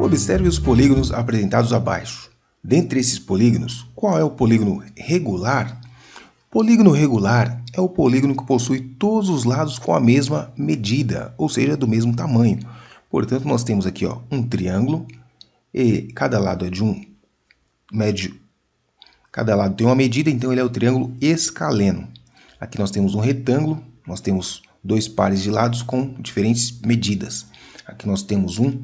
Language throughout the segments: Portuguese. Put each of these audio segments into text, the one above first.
Observe os polígonos apresentados abaixo. Dentre esses polígonos, qual é o polígono regular? Polígono regular é o polígono que possui todos os lados com a mesma medida, ou seja, do mesmo tamanho. Portanto, nós temos aqui um triângulo e cada lado é de um médio. Cada lado tem uma medida, então ele é o triângulo escaleno. Aqui nós temos um retângulo, nós temos dois pares de lados com diferentes medidas. Aqui nós temos um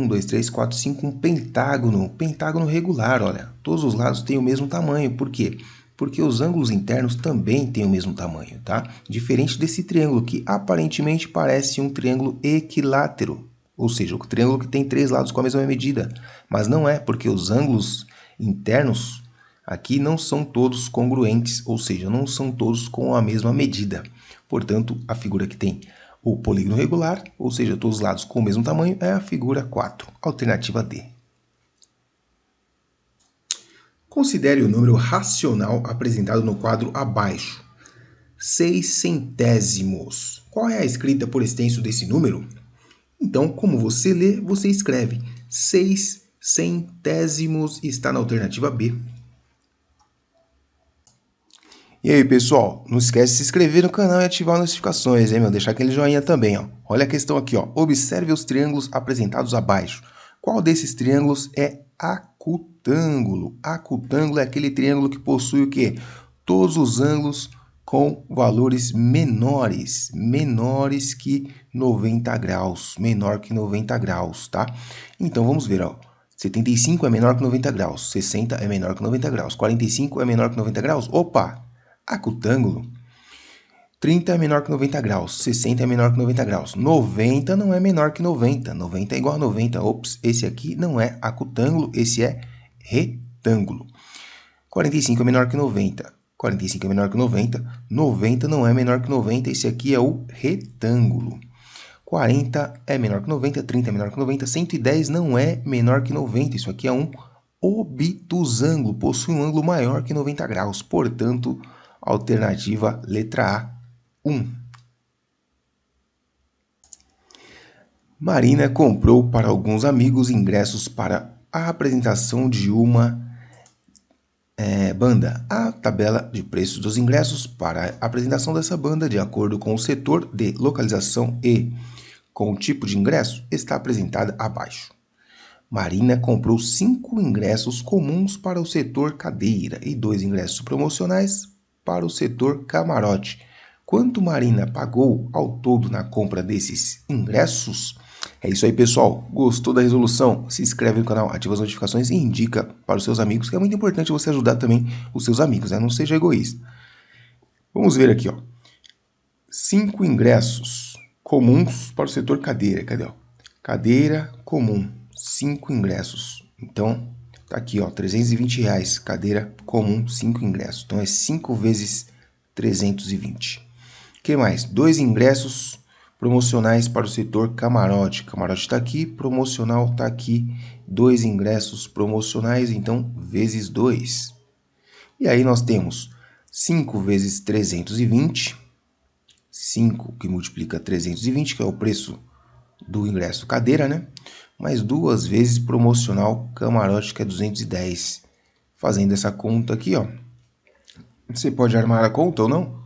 2, 3, 4, 5, um pentágono regular, olha. Todos os lados têm o mesmo tamanho, por quê? Porque os ângulos internos também têm o mesmo tamanho, tá? Diferente desse triângulo, que aparentemente parece um triângulo equilátero, ou seja, o triângulo que tem três lados com a mesma medida. Mas não é, porque os ângulos internos aqui não são todos congruentes, ou seja, não são todos com a mesma medida. Portanto, a figura que tem o polígono regular, ou seja, todos os lados com o mesmo tamanho, é a figura 4, alternativa D. Considere o número racional apresentado no quadro abaixo. 6 centésimos. Qual é a escrita por extenso desse número? Então, como você lê, você escreve 6 centésimos, está na alternativa B. E aí, pessoal, não esquece de se inscrever no canal e ativar as notificações, hein, meu? Deixar aquele joinha também, ó. Olha a questão aqui, ó. Observe os triângulos apresentados abaixo. Qual desses triângulos é acutângulo? Acutângulo é aquele triângulo que possui o quê? Todos os ângulos com valores menores que 90 graus, menor que 90 graus, tá? Então, vamos ver, ó. 75 é menor que 90 graus, 60 é menor que 90 graus, 45 é menor que 90 graus, opa! Acutângulo. 30 é menor que 90 graus, 60 é menor que 90 graus, 90 não é menor que 90, 90 é igual a 90, ops, esse aqui não é acutângulo, esse é retângulo. 45 é menor que 90, 45 é menor que 90, 90 não é menor que 90, esse aqui é o retângulo. 40 é menor que 90, 30 é menor que 90, 110 não é menor que 90, isso aqui é um obtusângulo, possui um ângulo maior que 90 graus, portanto, alternativa letra A, 1. Marina comprou para alguns amigos ingressos para a apresentação de uma banda. A tabela de preços dos ingressos para a apresentação dessa banda, de acordo com o setor de localização e com o tipo de ingresso, está apresentada abaixo. Marina comprou 5 ingressos comuns para o setor cadeira e 2 ingressos promocionais para o setor camarote. Quanto Marina pagou ao todo na compra desses ingressos? É isso aí, pessoal. Gostou da resolução? Se inscreve no canal, ativa as notificações e indica para os seus amigos, que é muito importante você ajudar também os seus amigos, né? Não seja egoísta. Vamos ver aqui, ó. 5 ingressos comuns para o setor cadeira. Cadê, ó? Cadeira comum. 5 ingressos. Então, tá aqui, ó, R$320. Cadeira comum, 5 ingressos. Então, é 5 vezes 320. O que mais? 2 ingressos promocionais para o setor camarote. Camarote está aqui, promocional está aqui. 2 ingressos promocionais, então, vezes 2. E aí nós temos 5 vezes 320. 5 que multiplica 320, que é o preço do ingresso cadeira, né? Mais 2 vezes promocional camarote, que é 210. Fazendo essa conta aqui, ó. Você pode armar a conta ou não?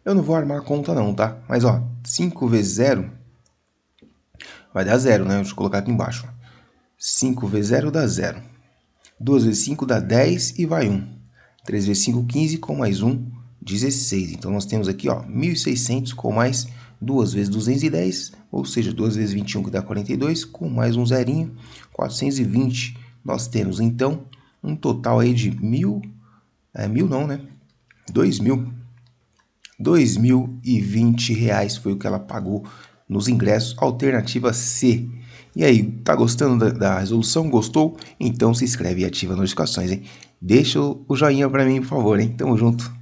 Eu não vou armar a conta não, tá? Mas, ó, 5 vezes 0 vai dar 0, né? Deixa eu colocar aqui embaixo. 5 vezes 0 dá 0. 2 vezes 5 dá 10 e vai 1. 3 vezes 5, 15, com mais 1, 16. Então, nós temos aqui, ó, 1.600 com mais 2 vezes 210, ou seja, 2 vezes 21, que dá 42, com mais um zerinho, 420. Nós temos, então, um total aí de 1.000, não, né? 2.000. R$2.020 foi o que ela pagou nos ingressos, alternativa C. E aí, tá gostando da resolução? Gostou? Então se inscreve e ativa as notificações, hein? Deixa o joinha pra mim, por favor, hein? Tamo junto.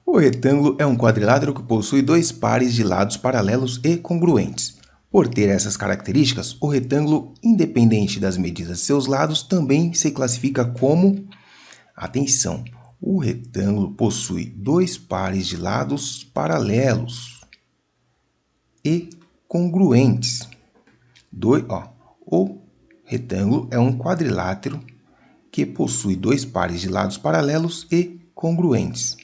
O retângulo é um quadrilátero que possui 2 pares de lados paralelos e congruentes. Por ter essas características, o retângulo, independente das medidas de seus lados, também se classifica como... Atenção, o retângulo possui 2 pares de lados paralelos. e congruentes. O retângulo é um quadrilátero que possui dois pares de lados paralelos e congruentes.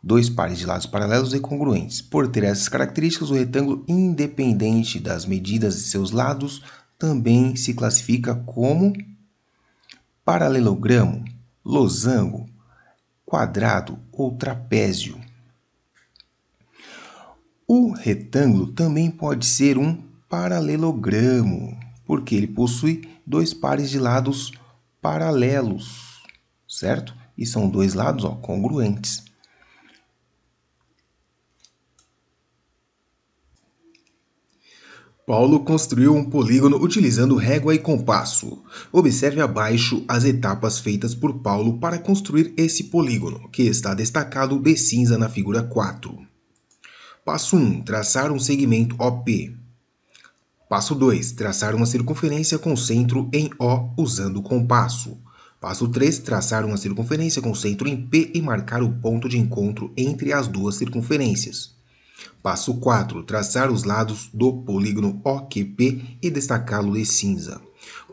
Dois pares de lados paralelos e congruentes. Por ter essas características, o retângulo, independente das medidas de seus lados, também se classifica como paralelogramo, losango, quadrado ou trapézio. O retângulo também pode ser um paralelogramo, porque ele possui dois pares de lados paralelos, certo? E são dois lados congruentes. Paulo construiu um polígono utilizando régua e compasso. Observe abaixo as etapas feitas por Paulo para construir esse polígono, que está destacado de cinza na figura 4. Passo 1. Traçar um segmento OP. Passo 2. Traçar uma circunferência com centro em O usando o compasso. Passo 3. Traçar uma circunferência com centro em P e marcar o ponto de encontro entre as duas circunferências. Passo 4. Traçar os lados do polígono OQP e destacá-lo de cinza.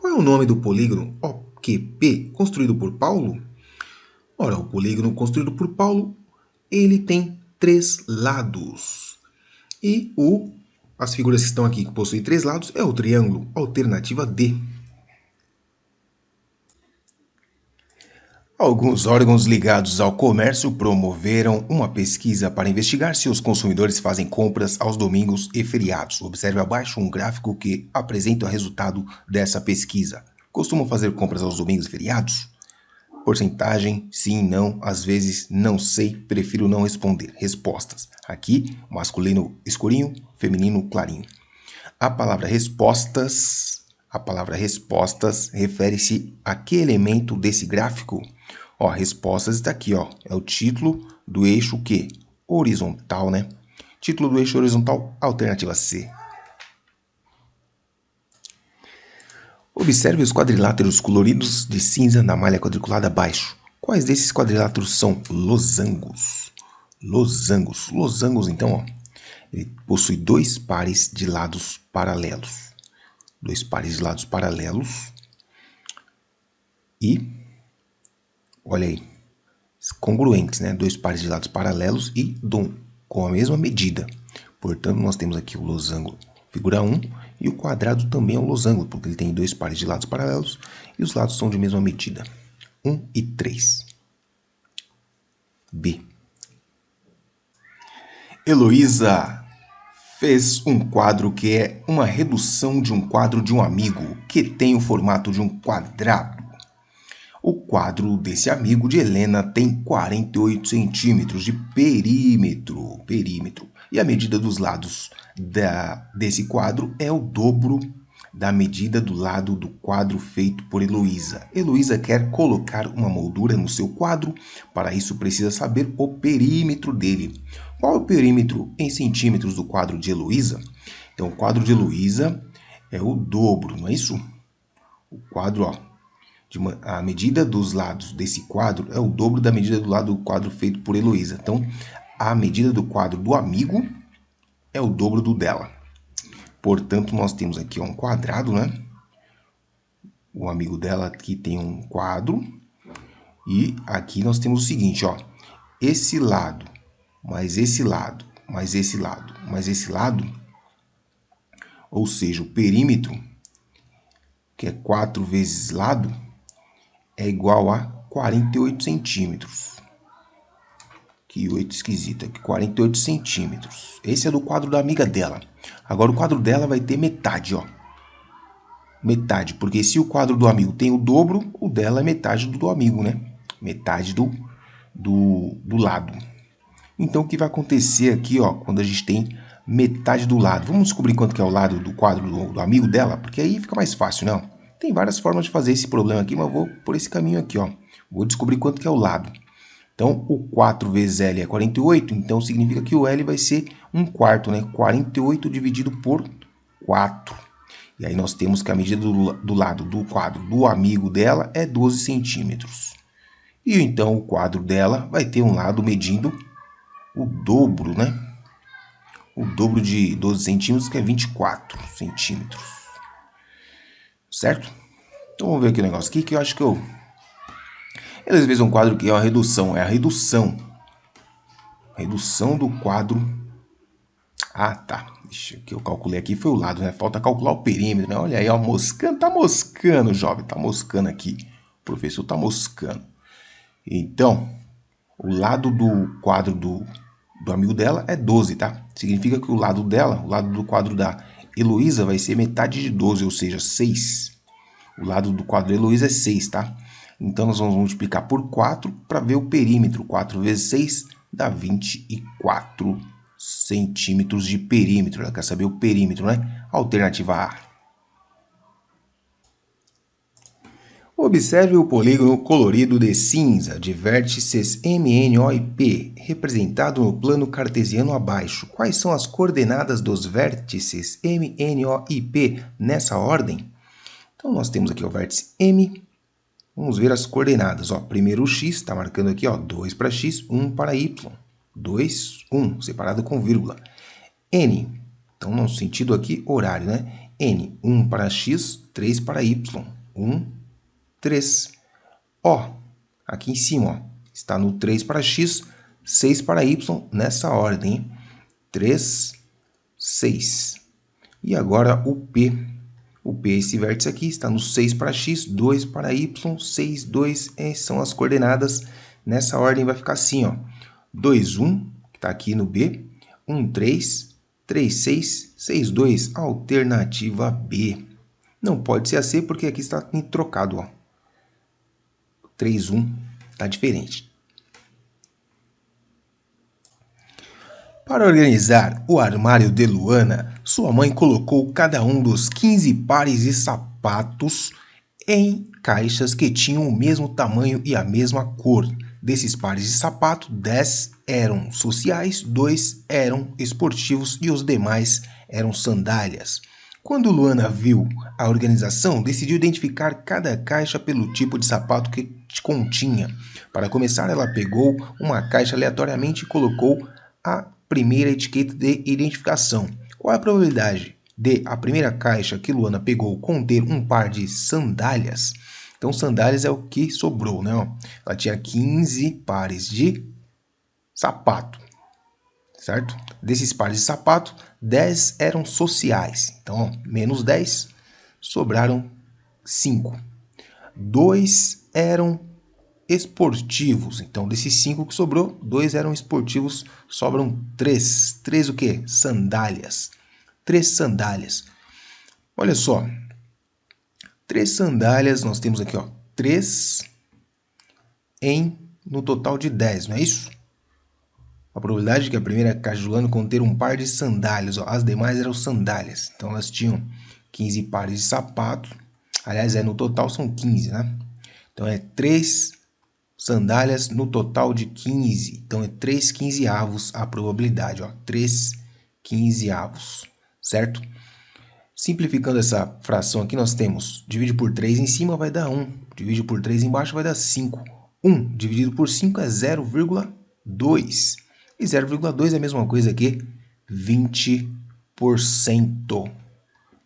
Qual é o nome do polígono OQP construído por Paulo? Ora, o polígono construído por Paulo, ele tem 3 lados. E as figuras que estão aqui que possuem 3 lados é o triângulo, alternativa D. Alguns órgãos ligados ao comércio promoveram uma pesquisa para investigar se os consumidores fazem compras aos domingos e feriados. Observe abaixo um gráfico que apresenta o resultado dessa pesquisa. Costumam fazer compras aos domingos e feriados? Porcentagem, sim, não, às vezes, não sei, prefiro não responder. Respostas. Aqui, masculino escurinho, feminino clarinho. A palavra respostas refere-se a que elemento desse gráfico? Respostas está aqui, é o título do eixo que? Horizontal, né? Título do eixo horizontal, alternativa C. Observe os quadriláteros coloridos de cinza na malha quadriculada abaixo. Quais desses quadriláteros são losangos? Losangos, então, ele possui dois pares de lados paralelos. Dois pares de lados paralelos. E, olha aí, congruentes, né? Dois pares de lados paralelos e com a mesma medida. Portanto, nós temos aqui o losango figura 1 e o quadrado também é um losango, porque ele tem dois pares de lados paralelos e os lados são de mesma medida. 1 e 3. B. Heloísa fez um quadro que é uma redução de um quadro de um amigo, que tem o formato de um quadrado. O quadro desse amigo de Helena tem 48 centímetros de perímetro. E a medida dos lados desse quadro é o dobro da medida do lado do quadro feito por Heloísa. Heloísa quer colocar uma moldura no seu quadro, para isso precisa saber o perímetro dele. Qual é o perímetro em centímetros do quadro de Heloísa? Então, o quadro de Heloísa é o dobro, não é isso? O quadro, a medida dos lados desse quadro é o dobro da medida do lado do quadro feito por Heloísa. Então, a medida do quadro do amigo é o dobro do dela. Portanto, nós temos aqui um quadrado, né? O amigo dela aqui tem um quadro. E aqui nós temos o seguinte, esse lado, mais esse lado, mais esse lado, mais esse lado, ou seja, o perímetro, que é 4 vezes lado, é igual a 48 centímetros. Que 8 esquisito, aqui 48 centímetros. Esse é do quadro da amiga dela. Agora o quadro dela vai ter metade, Metade, porque se o quadro do amigo tem o dobro, o dela é metade do amigo, né? Metade do lado. Então o que vai acontecer aqui, quando a gente tem metade do lado? Vamos descobrir quanto que é o lado do quadro do amigo dela, porque aí fica mais fácil, não? Tem várias formas de fazer esse problema aqui, mas eu vou por esse caminho aqui, Vou descobrir quanto que é o lado. Então, o 4 vezes L é 48, então significa que o L vai ser 1/4, né? 48 dividido por 4. E aí nós temos que a medida do lado do quadro do amigo dela é 12 centímetros. E então o quadro dela vai ter um lado medindo o dobro, né? o dobro de 12 centímetros, que é 24 centímetros. Certo? Então vamos ver aqui o negócio aqui, que eu acho que eu... Eles fez um quadro que é uma redução, é a redução. Redução do quadro. Ah, tá. Deixa que eu calculei aqui, foi o lado, né? Falta calcular o perímetro, né? Olha aí, ó, moscando. Tá moscando, jovem. Tá moscando aqui. O professor tá moscando. Então, o lado do quadro do amigo dela é 12, tá? Significa que o lado dela, o lado do quadro da Heloísa vai ser metade de 12, ou seja, 6. O lado do quadro da Heloísa é 6, tá? Então, nós vamos multiplicar por 4 para ver o perímetro. 4 vezes 6 dá 24 centímetros de perímetro. Ela quer saber o perímetro, né? Alternativa A. Observe o polígono colorido de cinza de vértices MNO e P, representado no plano cartesiano abaixo. Quais são as coordenadas dos vértices MNO e P nessa ordem? Então, nós temos aqui o vértice M. Vamos ver as coordenadas. Ó, primeiro o x, está marcando aqui, ó, 2 para x, 1 para y. 2, 1, separado com vírgula. N, então no sentido aqui horário, né? N, 1 para x, 3 para y. 1, 3. O, aqui em cima, ó, está no 3 para x, 6 para y, nessa ordem. Hein? 3, 6. E agora o P. O P, esse vértice aqui, está no 6 para x, 2 para y, 6, 2, são as coordenadas. Nessa ordem vai ficar assim, ó. 2, 1, que está aqui no B, 1, 3, 3, 6, 6, 2, alternativa B. Não pode ser a C, porque aqui está trocado, ó. 3, 1, está diferente. Para organizar o armário de Luana, sua mãe colocou cada um dos 15 pares de sapatos em caixas que tinham o mesmo tamanho e a mesma cor. Desses pares de sapato, 10 eram sociais, 2 eram esportivos e os demais eram sandálias. Quando Luana viu a organização, decidiu identificar cada caixa pelo tipo de sapato que continha. Para começar, ela pegou uma caixa aleatoriamente e colocou a primeira etiqueta de identificação. Qual é a probabilidade de a primeira caixa que Luana pegou conter um par de sandálias? Então, sandálias é o que sobrou, né? Ela tinha 15 pares de sapato, certo? Desses pares de sapato, 10 eram sociais. Então, menos 10, sobraram 5. 2 eram esportivos. Então, desses 5 que sobrou, 2 eram esportivos, sobram 3. 3 o quê? Sandálias. 3 sandálias. Olha só. 3 sandálias, nós temos aqui, ó, 3 no total de 10, não é isso? A probabilidade de que a primeira caixa de Luana conter um par de sandálias, ó, as demais eram sandálias. Então, elas tinham 15 pares de sapato. Aliás, no total são 15, né? Então, é 3 sandálias no total de 15. Então, é 3 quinzeavos a probabilidade. Ó, 3 quinzeavos, certo? Simplificando essa fração aqui, nós temos divide por 3 em cima vai dar 1. Divide por 3 embaixo vai dar 5. 1 dividido por 5 é 0,2. E 0,2 é a mesma coisa que 20%.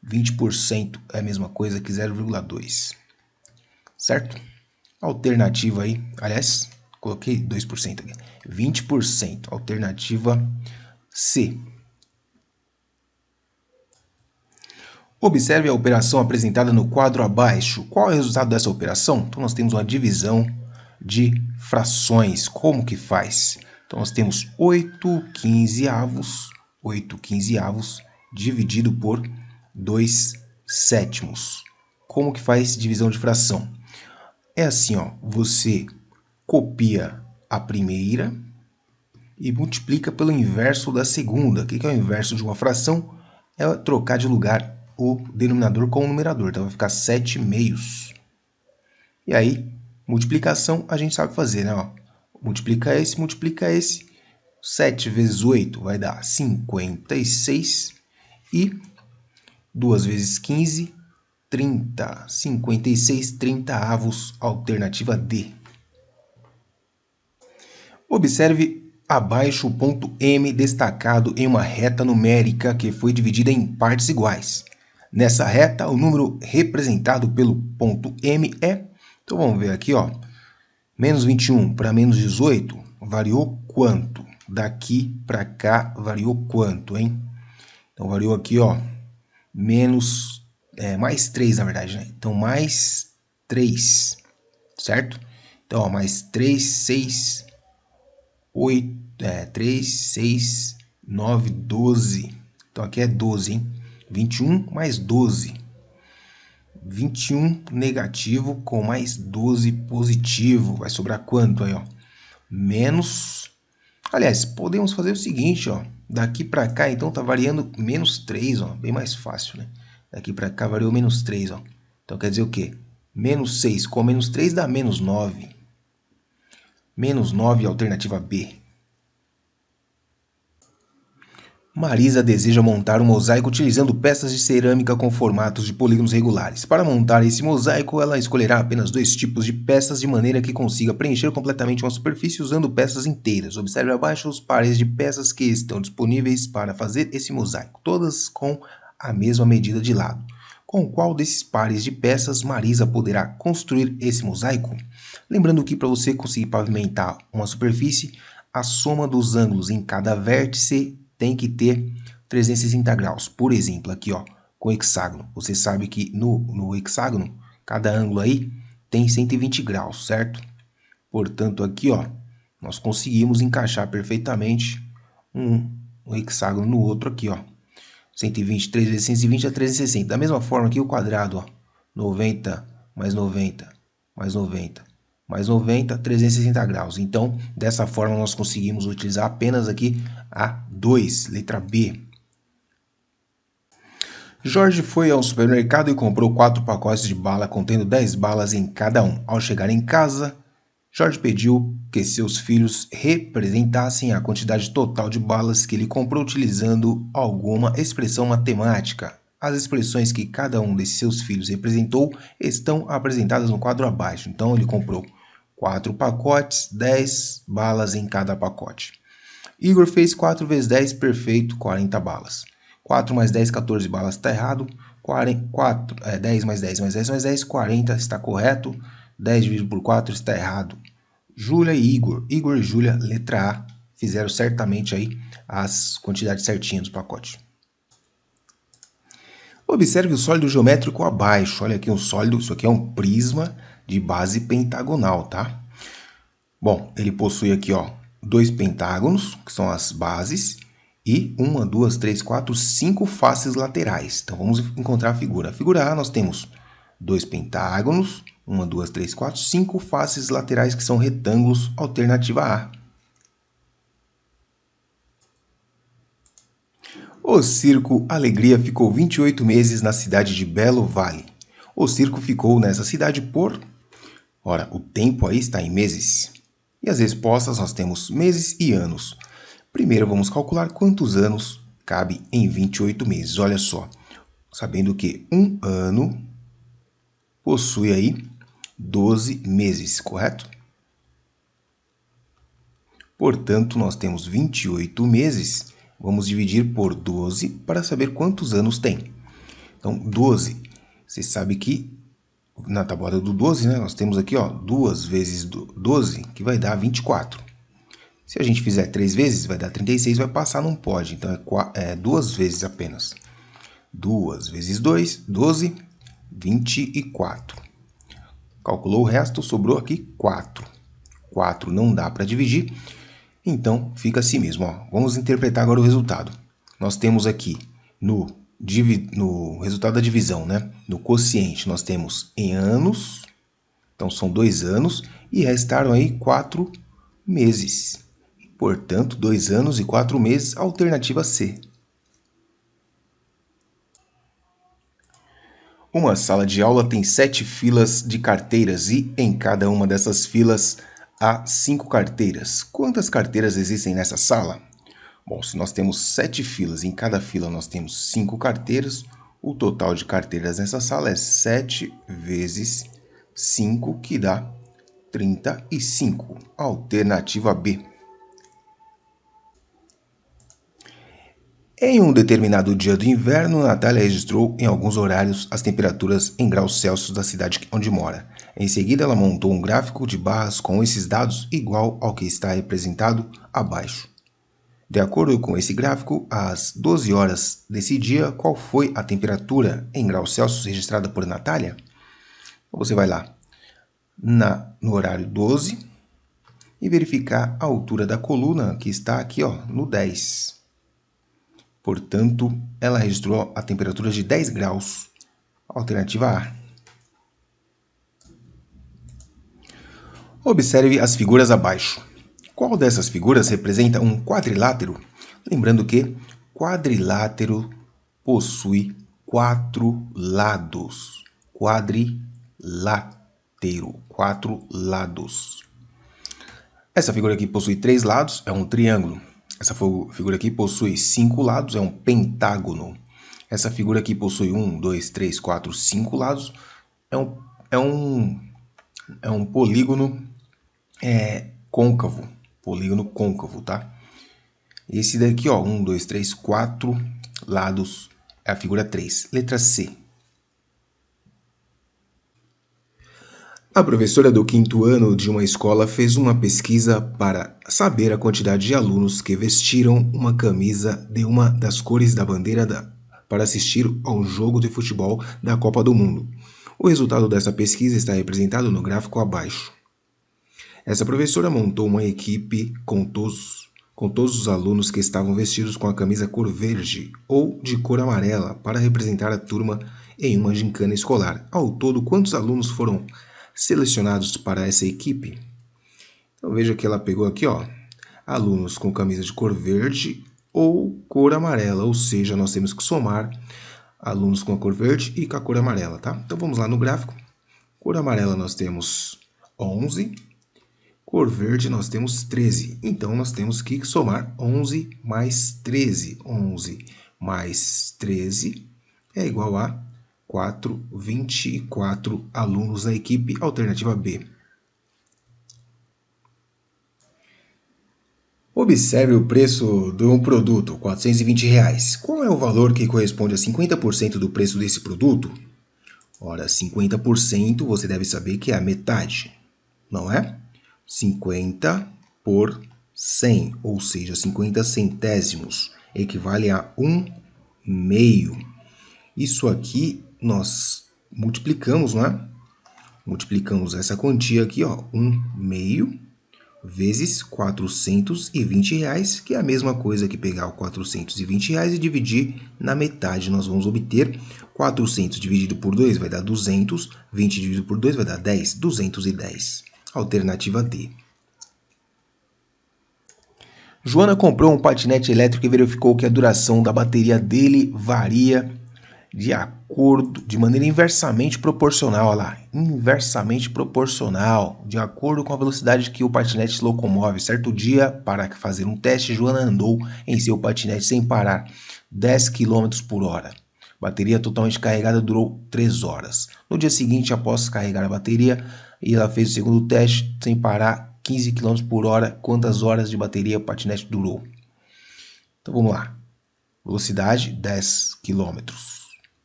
20% é a mesma coisa que 0,2. Certo? Alternativa aí, aliás, coloquei 2% aqui. 20%, alternativa C. Observe a operação apresentada no quadro abaixo. Qual é o resultado dessa operação? Então, nós temos uma divisão de frações. Como que faz? Então, nós temos 8 quinzeavos dividido por 2 sétimos. Como que faz divisão de fração? É assim, ó, você copia a primeira e multiplica pelo inverso da segunda. O que é o inverso de uma fração? É trocar de lugar o denominador com o numerador. Então, vai ficar 7 meios. E aí, multiplicação a gente sabe fazer, né? Ó, multiplica esse. 7 vezes 8 vai dar 56. E 2 vezes 15, 30. 56 30avos, alternativa D. Observe Abaixo o ponto M destacado em uma reta numérica que foi dividida em partes iguais. Nessa reta, o número representado pelo ponto M é... Então vamos ver aqui, ó. Menos 21 para menos 18 variou quanto? Daqui para cá variou quanto, hein? Então variou aqui, ó. Mais 3, na verdade, né? Então mais 3, certo? Então, ó, mais 3, 6, 8, 3, 6, 9, 12. Então aqui é 12, hein? 21 mais 12. 21 negativo com mais 12 positivo. Vai sobrar quanto aí, ó? Menos... Aliás, podemos fazer o seguinte, ó. Daqui para cá, então, tá variando menos 3, ó. Bem mais fácil, né? Daqui para cá variou menos 3, ó. Então quer dizer o quê? Menos 6 com menos 3 dá menos 9. Menos 9, alternativa B. Marisa deseja montar um mosaico utilizando peças de cerâmica com formatos de polígonos regulares. Para montar esse mosaico, ela escolherá apenas 2 tipos de peças de maneira que consiga preencher completamente uma superfície usando peças inteiras. Observe abaixo os pares de peças que estão disponíveis para fazer esse mosaico, todas com a mesma medida de lado. Com qual desses pares de peças Marisa poderá construir esse mosaico? Lembrando que para você conseguir pavimentar uma superfície, a soma dos ângulos em cada vértice tem que ter 360 graus. Por exemplo, aqui, ó, com hexágono. Você sabe que no hexágono, cada ângulo aí tem 120 graus, certo? Portanto, aqui, ó, nós conseguimos encaixar perfeitamente um hexágono no outro aqui, ó. 120, 3 vezes 120 é 360. Da mesma forma aqui o quadrado, ó. 90 mais 90 mais 90 mais 90, 360 graus. Então, dessa forma, nós conseguimos utilizar apenas aqui a 2, letra B. Jorge foi ao supermercado e comprou 4 pacotes de bala contendo 10 balas em cada um. Ao chegar em casa, Jorge pediu que seus filhos representassem a quantidade total de balas que ele comprou utilizando alguma expressão matemática. As expressões que cada um de seus filhos representou estão apresentadas no quadro abaixo. Então, ele comprou 4 pacotes, 10 balas em cada pacote. Igor fez 4 vezes 10, perfeito, 40 balas. 4 mais 10, 14 balas, está errado. 10 mais 10 mais 10 mais 10, 40, está correto. 10 dividido por 4 está errado. Júlia e Igor. Igor e Júlia, letra A, fizeram certamente aí as quantidades certinhas do pacote. Observe o sólido geométrico abaixo. Olha aqui um sólido, isso aqui é um prisma de base pentagonal, tá? Bom, ele possui aqui, ó, 2 pentágonos, que são as bases, e 1, 2, 3, 4, 5 faces laterais. Então, vamos encontrar a figura. A figura A, nós temos 2 pentágonos, 1, 2, 3, 4, 5 faces laterais, que são retângulos, alternativa A. O Circo Alegria ficou 28 meses na cidade de Belo Vale. O circo ficou nessa cidade por... Ora, o tempo aí está em meses. E as respostas nós temos meses e anos. Primeiro vamos calcular quantos anos cabe em 28 meses. Olha só, sabendo que um ano possui aí 12 meses, correto? Portanto, nós temos 28 meses. Vamos dividir por 12 para saber quantos anos tem. Então, 12, você sabe que na tabuada do 12, né, nós temos aqui, ó, 2 vezes 12, que vai dar 24. Se a gente fizer 3 vezes, vai dar 36, vai passar, não pode. Então, é 2 vezes apenas. 2 vezes 2, 12, 24. Calculou o resto, sobrou aqui 4. 4 não dá para dividir, então fica assim mesmo, ó. Vamos interpretar agora o resultado. Nós temos aqui no resultado da divisão, né? No quociente, nós temos em anos, então são 2 anos, e restaram aí 4 meses. Portanto, 2 anos e 4 meses, alternativa C. Uma sala de aula tem 7 filas de carteiras e em cada uma dessas filas há 5 carteiras. Quantas carteiras existem nessa sala? Bom, se nós temos 7 filas e em cada fila nós temos 5 carteiras, o total de carteiras nessa sala é 7 vezes 5, que dá 35. Alternativa B. Em um determinado dia do inverno, Natália registrou em alguns horários as temperaturas em graus Celsius da cidade onde mora. Em seguida, ela montou um gráfico de barras com esses dados igual ao que está representado abaixo. De acordo com esse gráfico, às 12 horas desse dia, qual foi a temperatura em graus Celsius registrada por Natália? Você vai lá no horário 12 e verificar a altura da coluna que está aqui no 10. Portanto, ela registrou a temperatura de 10 graus. Alternativa A. Observe as figuras abaixo. Qual dessas figuras representa um quadrilátero? Lembrando que quadrilátero possui 4 lados. Quadrilátero, 4 lados. Essa figura aqui possui 3 lados, é um triângulo. Essa figura aqui possui 5 lados, é um pentágono. Essa figura aqui possui 1, 2, 3, 4, 5 lados, é um polígono côncavo. Polígono côncavo, tá? Esse daqui, 1, 2, 3, 4 lados, é a figura 3. Letra C. A professora do 5º ano de uma escola fez uma pesquisa para saber a quantidade de alunos que vestiram uma camisa de uma das cores da bandeira para assistir a um jogo de futebol da Copa do Mundo. O resultado dessa pesquisa está representado no gráfico abaixo. Essa professora montou uma equipe com todos os alunos que estavam vestidos com a camisa cor verde ou de cor amarela para representar a turma em uma gincana escolar. Ao todo, quantos alunos foram selecionados para essa equipe? Então veja que ela pegou aqui, alunos com camisa de cor verde ou cor amarela, ou seja, nós temos que somar alunos com a cor verde e com a cor amarela, tá? Então vamos lá no gráfico. Cor amarela nós temos 11, cor verde nós temos 13. Então nós temos que somar 11 mais 13. 11 mais 13 é igual a 24 alunos da equipe. Alternativa B. Observe o preço de um produto, R$ 420. Qual é o valor que corresponde a 50% do preço desse produto? Ora, 50% você deve saber que é a metade, não é? 50 por 100, ou seja, 50 centésimos, equivale a 1/2. Isso aqui nós multiplicamos, não é? Multiplicamos essa quantia aqui, 1/2 vezes R$ 420, que é a mesma coisa que pegar o R$ 420 e dividir na metade. Nós vamos obter 400 dividido por 2 vai dar 200, 20 dividido por 2 vai dar 10, 210. Alternativa D. Joana comprou um patinete elétrico e verificou que a duração da bateria dele varia de maneira inversamente proporcional, olha lá, inversamente proporcional, de acordo com a velocidade que o patinete se locomove. Certo dia, para fazer um teste, Joana andou em seu patinete sem parar, 10 km por hora. Bateria totalmente carregada durou 3 horas. No dia seguinte, após carregar a bateria, ela fez o segundo teste sem parar, 15 km por hora. Quantas horas de bateria o patinete durou? Então vamos lá. Velocidade 10 km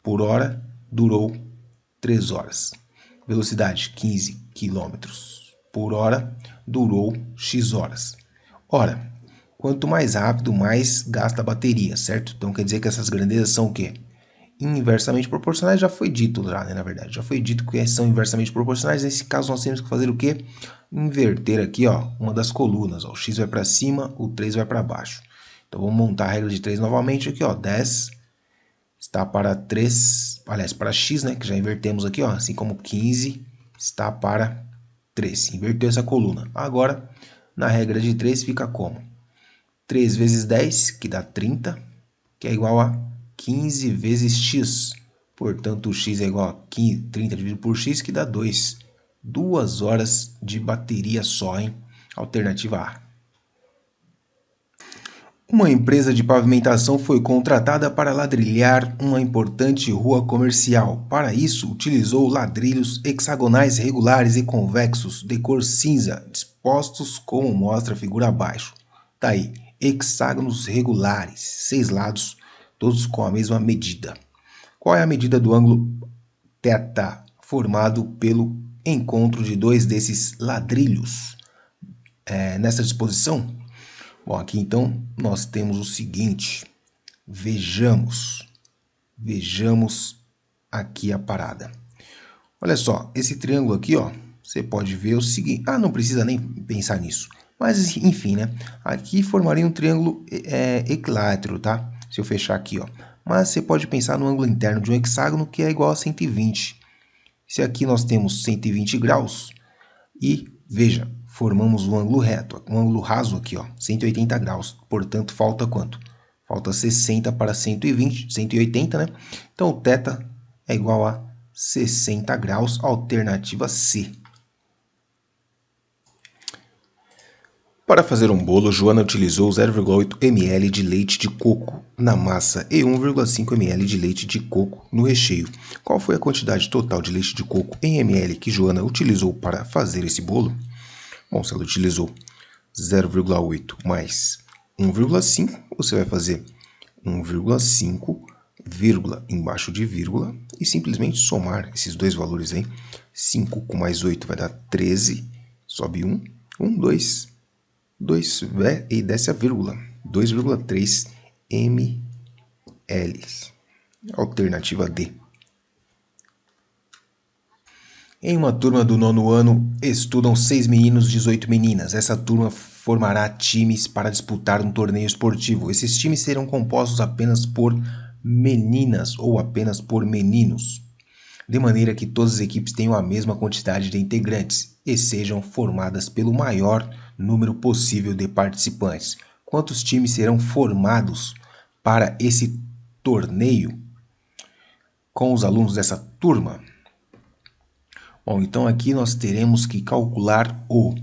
por hora durou 3 horas. Velocidade 15 km por hora durou X horas. Ora, quanto mais rápido, mais gasta a bateria, certo? Então quer dizer que essas grandezas são o quê? Inversamente proporcionais. Já foi dito lá, né, na verdade. Já foi dito que são inversamente proporcionais. Nesse caso, nós temos que fazer o quê? Inverter aqui, uma das colunas. O X vai para cima, o 3 vai para baixo. Então, vamos montar a regra de 3 novamente aqui, 10 está para 3, aliás, para X, né, que já invertemos aqui, assim como 15 está para 3. Inverteu essa coluna. Agora, na regra de 3 fica como? 3 vezes 10, que dá 30, que é igual a 15 vezes X. Portanto, o X é igual a 30 dividido por X, que dá 2. 2 horas de bateria só, hein? Alternativa A. Uma empresa de pavimentação foi contratada para ladrilhar uma importante rua comercial. Para isso, utilizou ladrilhos hexagonais regulares e convexos de cor cinza, dispostos como mostra a figura abaixo. Tá aí, hexágonos regulares, 6 lados, todos com a mesma medida. Qual é a medida do ângulo θ formado pelo encontro de dois desses ladrilhos nessa disposição? Bom, aqui então nós temos o seguinte, vejamos aqui a parada. Olha só, esse triângulo aqui, ó, você pode ver o seguinte, não precisa nem pensar nisso, mas enfim, né? Aqui formaria um triângulo equilátero, tá? Se eu fechar aqui, ó. Mas você pode pensar no ângulo interno de um hexágono que é igual a 120. Se aqui nós temos 120 graus e, veja, formamos um ângulo reto, um ângulo raso aqui, ó, 180 graus. Portanto, falta quanto? Falta 60 para 120, 180, né? Então, o θ é igual a 60 graus, alternativa C. Para fazer um bolo, Joana utilizou 0,8 ml de leite de coco na massa e 1,5 ml de leite de coco no recheio. Qual foi a quantidade total de leite de coco em ml que Joana utilizou para fazer esse bolo? Bom, se ela utilizou 0,8 mais 1,5, você vai fazer 1,5, vírgula embaixo de vírgula e simplesmente somar esses dois valores aí. 5 com mais 8 vai dar 13, sobe 1, 2 e desce a vírgula, 2,3 ml. Alternativa D. Em uma turma do 9º ano, estudam 6 meninos e 18 meninas. Essa turma formará times para disputar um torneio esportivo. Esses times serão compostos apenas por meninas ou apenas por meninos, de maneira que todas as equipes tenham a mesma quantidade de integrantes e sejam formadas pelo maior número possível de participantes. Quantos times serão formados para esse torneio com os alunos dessa turma? Bom, então aqui nós teremos que calcular o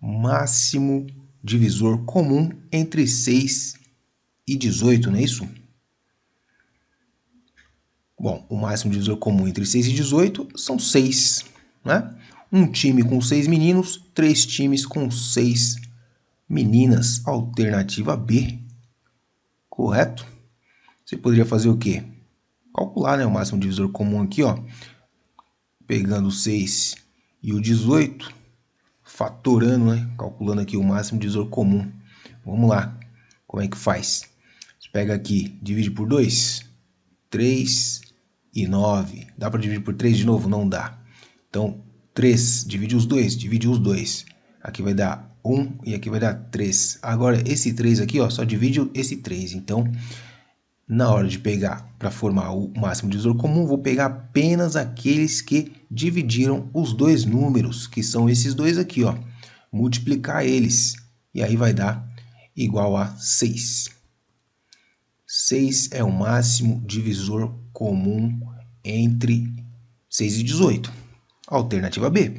máximo divisor comum entre 6 e 18, não é isso? Bom, o máximo divisor comum entre 6 e 18 são 6, né? Um time com 6 meninos, 3 times com 6 meninas. Alternativa B. Correto? Você poderia fazer o quê? Calcular, né, o máximo divisor comum aqui, ó. Pegando o 6 e o 18, fatorando, né? Calculando aqui o máximo divisor comum. Vamos lá. Como é que faz? Você pega aqui, divide por 2, 3 e 9. Dá para dividir por 3 de novo? Não dá. Então, 3, divide os 2. Aqui vai dar 1 e aqui vai dar 3. Agora, esse 3 aqui, ó, só divide esse 3. Então, na hora de pegar para formar o máximo divisor comum, vou pegar apenas aqueles que dividiram os dois números, que são esses dois aqui, ó. Multiplicar eles. E aí vai dar igual a 6. 6 é o máximo divisor comum entre 6 e 18. Alternativa B.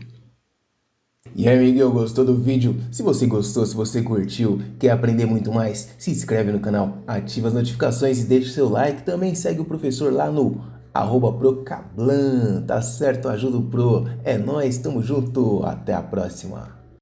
E aí, amiguinho, gostou do vídeo? Se você gostou, se você curtiu, quer aprender muito mais, se inscreve no canal, ativa as notificações e deixa o seu like. Também segue o professor lá no @procablan, tá certo? Ajuda o Pro. É nóis, tamo junto, até a próxima.